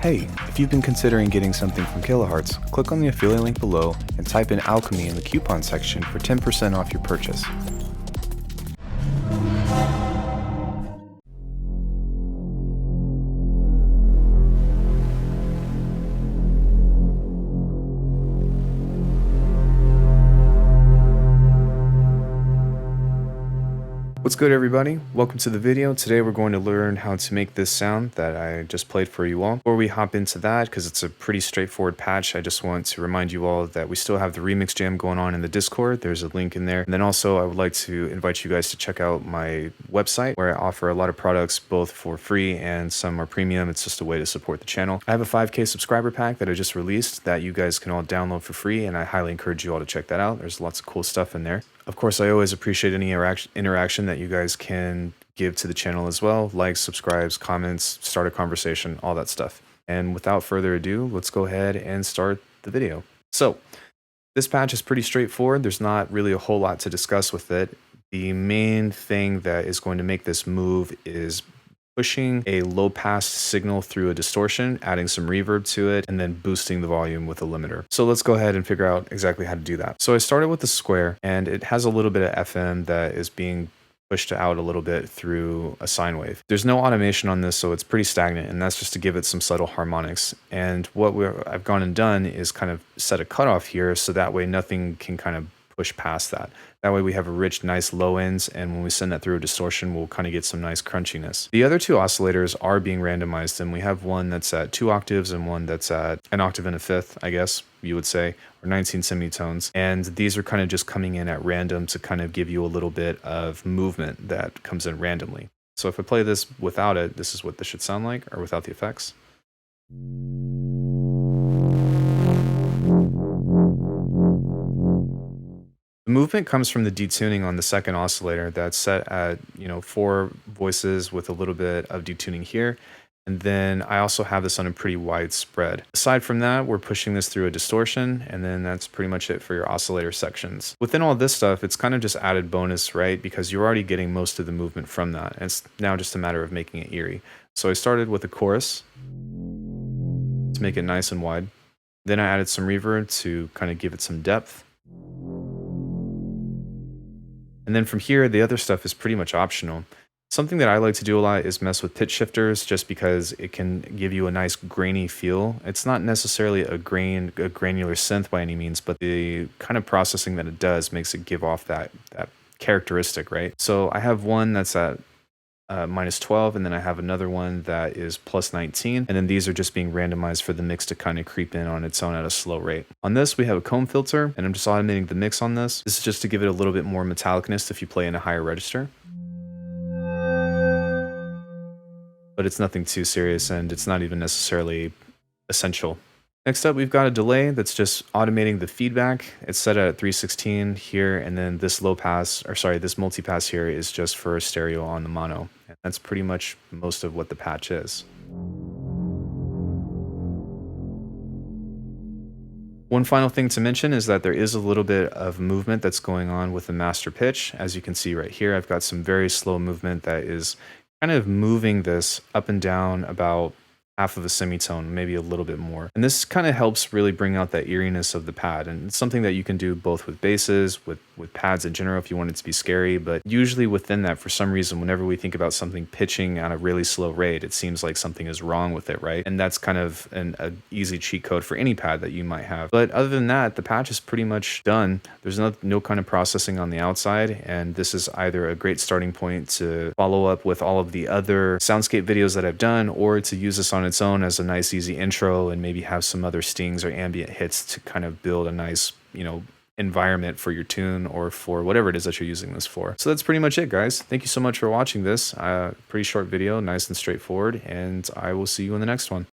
Hey, if you've been considering getting something from Kilohertz, click on the affiliate link below and type in Alckemy in the coupon section for 10% off your purchase. What's good, everybody? Welcome to the video. Today we're going to learn how to make this sound that I just played for you all. Before we hop into that, because it's a pretty straightforward patch, I just want to remind you all that we still have the remix jam going on in the Discord. There's a link in there. And then also I would like to invite you guys to check out my website where I offer a lot of products both for free and some are premium. It's just a way to support the channel. I have a 5K subscriber pack that I just released that you guys can all download for free, and I highly encourage you all to check that out. There's lots of cool stuff in there. Of course, I always appreciate any interaction that you guys can give to the channel as well. Likes, subscribes, comments, start a conversation, all that stuff. And without further ado, let's go ahead and start the video. So this patch is pretty straightforward. There's not really a whole lot to discuss with it. The main thing that is going to make this move is pushing a low pass signal through a distortion, adding some reverb to it, and then boosting the volume with a limiter. So let's go ahead and figure out exactly how to do that. So I started with the square, and it has a little bit of FM that is being pushed out a little bit through a sine wave. There's no automation on this, so it's pretty stagnant, and that's just to give it some subtle harmonics. And what I've gone and done is kind of set a cutoff here, so that way nothing can kind of push past that. That way we have a rich, nice low ends, and when we send that through a distortion, we'll kind of get some nice crunchiness. The other two oscillators are being randomized, and we have one that's at 2 octaves and one that's at an octave and a fifth, I guess you would say, or 19 semitones. And these are kind of just coming in at random to kind of give you a little bit of movement that comes in randomly. So if I play this without it, this is what this should sound like, or without the effects. The movement comes from the detuning on the second oscillator that's set at 4 voices with a little bit of detuning here. And then I also have this on a pretty wide spread. Aside from that, we're pushing this through a distortion, and then that's pretty much it for your oscillator sections. Within all this stuff, it's kind of just added bonus, right? Because you're already getting most of the movement from that. And it's now just a matter of making it eerie. So I started with a chorus to make it nice and wide. Then I added some reverb to kind of give it some depth. And then from here, the other stuff is pretty much optional. Something that I like to do a lot is mess with pitch shifters, just because it can give you a nice grainy feel. It's not necessarily a granular synth by any means, but the kind of processing that it does makes it give off that characteristic, right? So I have one that's at -12, and then I have another one that is +19, and then these are just being randomized for the mix to kind of creep in on its own at a slow rate. On this, we have a comb filter, and I'm just automating the mix on this. This is just to give it a little bit more metallicness if you play in a higher register. But it's nothing too serious, and it's not even necessarily essential. Next up, we've got a delay that's just automating the feedback. It's set at 316 here, and then this this multi-pass here is just for stereo on the mono. And that's pretty much most of what the patch is. One final thing to mention is that there is a little bit of movement that's going on with the master pitch. As you can see right here, I've got some very slow movement that is kind of moving this up and down about half of a semitone, maybe a little bit more. And this kind of helps really bring out that eeriness of the pad. And it's something that you can do both with basses, with pads in general if you want it to be scary. But usually within that, for some reason, whenever we think about something pitching at a really slow rate, it seems like something is wrong with it, right? And that's kind of an easy cheat code for any pad that you might have. But other than that, the patch is pretty much done. There's no kind of processing on the outside. And this is either a great starting point to follow up with all of the other Soundscape videos that I've done, or to use this on its own as a nice easy intro and maybe have some other stings or ambient hits to kind of build a nice, environment for your tune or for whatever it is that you're using this for. So that's pretty much it, guys. Thank you so much for watching this. Pretty short video, nice and straightforward, and I will see you in the next one.